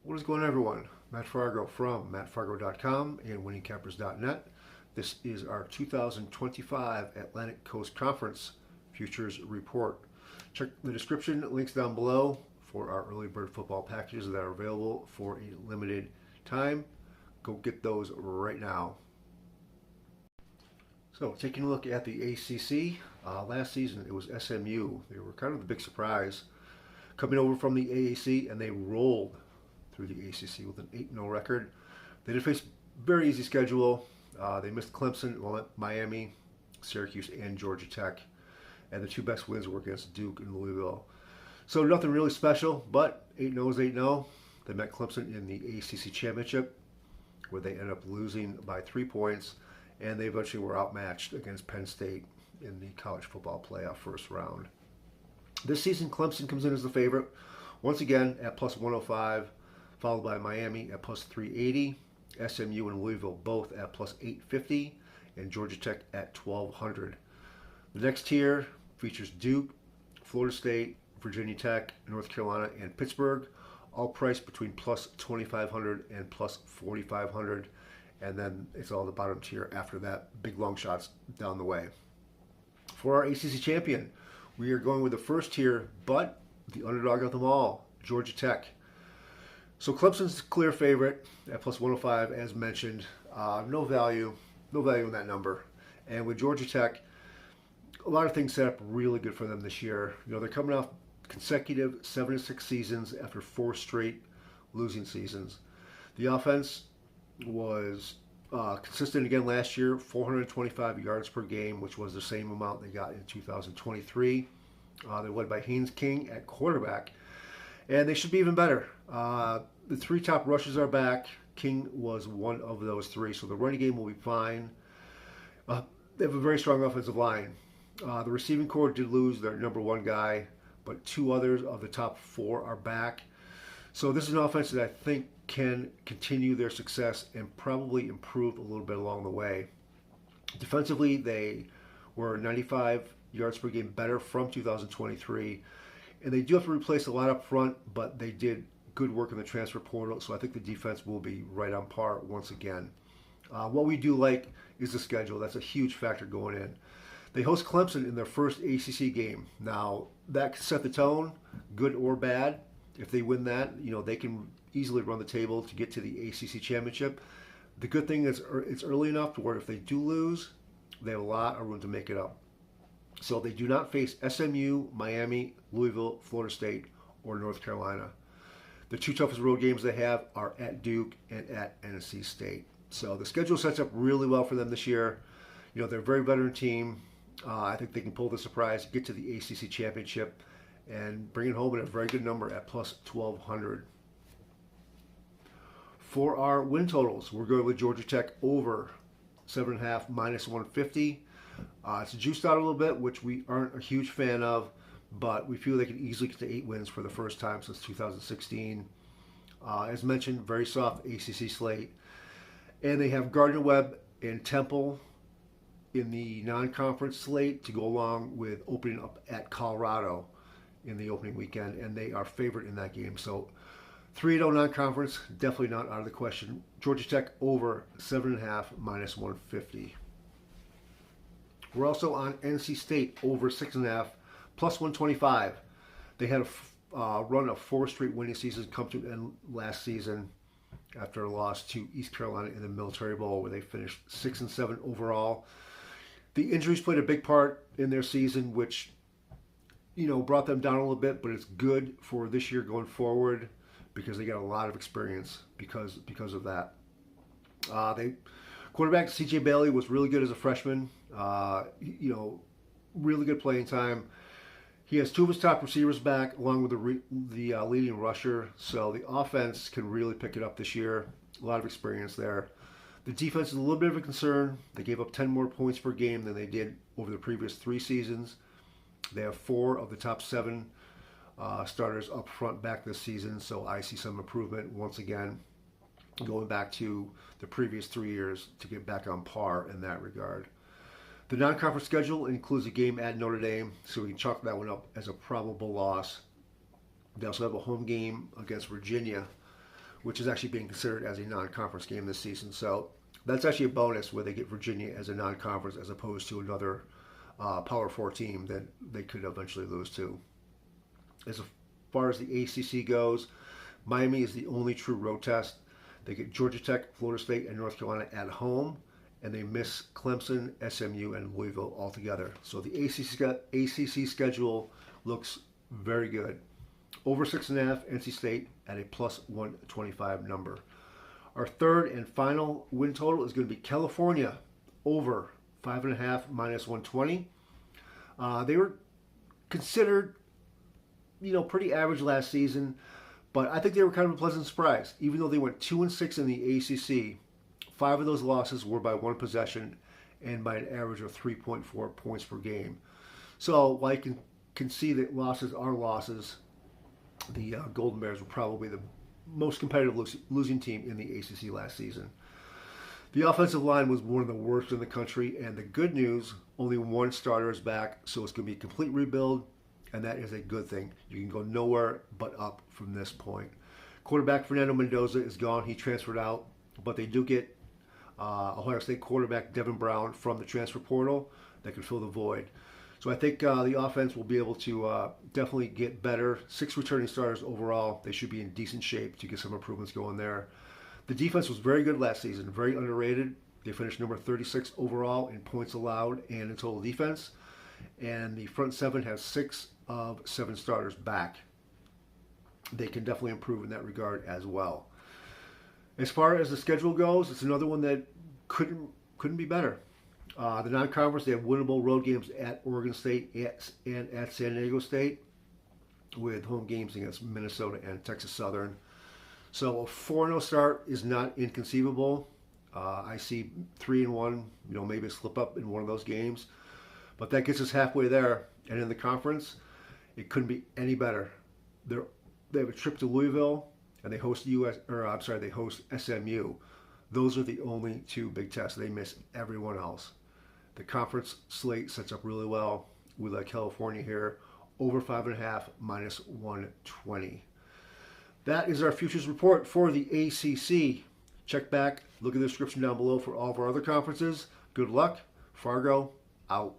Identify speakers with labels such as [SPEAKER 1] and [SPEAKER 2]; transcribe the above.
[SPEAKER 1] What is going on, everyone? Matt Fargo from mattfargo.com and winningcappers.net. This is our 2025 Atlantic Coast Conference Futures Report. Check the description, links down below for our early bird football packages that are available for a limited time. Go get those right now. So, taking a look at the ACC, last season it was SMU. They were kind of the big surprise coming over from the AAC, and they rolled through the ACC with an 8-0 record. They did face a very easy schedule. They missed Clemson, Miami, Syracuse, and Georgia Tech. And the two best wins were against Duke and Louisville. So nothing really special, but 8-0 is 8-0. They met Clemson in the ACC Championship, where they ended up losing by 3 points, and they eventually were outmatched against Penn State in the college football playoff first round. This season, Clemson comes in as the favorite, once again at plus 105, followed by Miami at plus 380, SMU and Louisville both at plus 850, and Georgia Tech at 1200. The next tier features Duke, Florida State, Virginia Tech, North Carolina, and Pittsburgh, all priced between plus 2500 and plus 4500. And then it's all the bottom tier after that, big long shots down the way. For our ACC champion, we are going with the first tier, but the underdog of them all, Georgia Tech. So Clemson's clear favorite at plus 105, as mentioned. No value in that number. And with Georgia Tech, a lot of things set up really good for them this year. You know, they're coming off consecutive 7-6 seasons after 4 straight losing seasons. The offense was consistent again last year, 425 yards per game, which was the same amount they got in 2023. They're led by Haynes King at quarterback, and they should be even better. The 3 top rushers are back. King was one of those 3, so the running game will be fine. They have a very strong offensive line. The receiving corps did lose their number 1 guy, but 2 others of the top 4 are back. So this is an offense that I think can continue their success and probably improve a little bit along the way. Defensively, they were 95 yards per game better from 2023. And they do have to replace a lot up front, but they did good work in the transfer portal, so I think the defense will be right on par once again. What we do like is the schedule. That's a huge factor going in. They host Clemson in their first ACC game. Now, that can set the tone, good or bad. If they win that, you know, they can easily run the table to get to the ACC Championship. The good thing is it's early enough to where if they do lose, they have a lot of room to make it up. So they do not face SMU, Miami, Louisville, Florida State, or North Carolina. The 2 toughest road games they have are at Duke and at NC State. So the schedule sets up really well for them this year. You know, they're a very veteran team. I think they can pull the surprise, get to the ACC Championship, and bring it home at a very good number at plus 1200. For our win totals, we're going with Georgia Tech over 7.5 minus 150. It's juiced out a little bit, which we aren't a huge fan of, but we feel they can easily get to 8 wins for the first time since 2016. As mentioned, very soft ACC slate. And they have Gardner-Webb and Temple in the non-conference slate to go along with opening up at Colorado in the opening weekend, and they are favorite in that game. So 3-0 non-conference, definitely not out of the question. Georgia Tech over 7.5 minus 150. We're also on NC State over 6.5 plus 125. They had a run of 4 straight winning seasons come to an end last season after a loss to East Carolina in the Military Bowl, where they finished 6-7 overall. The injuries played a big part in their season, which, you know, brought them down a little bit, but it's good for this year going forward because they got a lot of experience because of that. Quarterback C.J. Bailey was really good as a freshman. You know, really good playing time. He has 2 of his top receivers back, along with the leading rusher. So the offense can really pick it up this year. A lot of experience there. The defense is a little bit of a concern. They gave up 10 more points per game than they did over the previous 3 seasons. They have 4 of the top 7 starters up front back this season, so I see some improvement once again, going back to the previous 3 years to get back on par in that regard. The non-conference schedule includes a game at Notre Dame, so we can chalk that one up as a probable loss. They also have a home game against Virginia, which is actually being considered as a non-conference game this season. So that's actually a bonus where they get Virginia as a non-conference as opposed to another Power 4 team that they could eventually lose to. As far as the ACC goes, Miami is the only true road test. They get Georgia Tech, Florida State, and North Carolina at home, and they miss Clemson, SMU, and Louisville altogether. So the ACC schedule looks very good. Over 6.5, NC State at a plus 125 number. Our third and final win total is going to be California over 5.5 minus 120. They were considered, pretty average last season, but I think they were kind of a pleasant surprise. Even though they went 2-6 in the ACC, 5 of those losses were by one possession and by an average of 3.4 points per game. So while you can see that losses are losses, the Golden Bears were probably the most competitive losing team in the ACC last season. The offensive line was one of the worst in the country, and the good news, only one starter is back, so it's going to be a complete rebuild, and that is a good thing. You can go nowhere but up from this point. Quarterback Fernando Mendoza is gone. He transferred out, but they do get Ohio State quarterback Devin Brown from the transfer portal that can fill the void. So I think the offense will be able to definitely get better. 6 returning starters overall. They should be in decent shape to get some improvements going there. The defense was very good last season, very underrated. They finished number 36 overall in points allowed and in total defense. And the front 7 has 6 of 7 starters back. They can definitely improve in that regard as well. As far as the schedule goes, it's another one that couldn't be better. The non-conference, they have winnable road games at Oregon State and at San Diego State, with home games against Minnesota and Texas Southern. So a 4-0 start is not inconceivable. I see 3-1, maybe a slip up in one of those games, but that gets us halfway there. And in the conference, it couldn't be any better. They have a trip to Louisville, and they host they host SMU. Those are the only 2 big tests. They miss everyone else. The conference slate sets up really well. We like California here, over 5.5 minus 120. That is our futures report for the ACC. Check back, look at the description down below for all of our other conferences. Good luck. Fargo, out.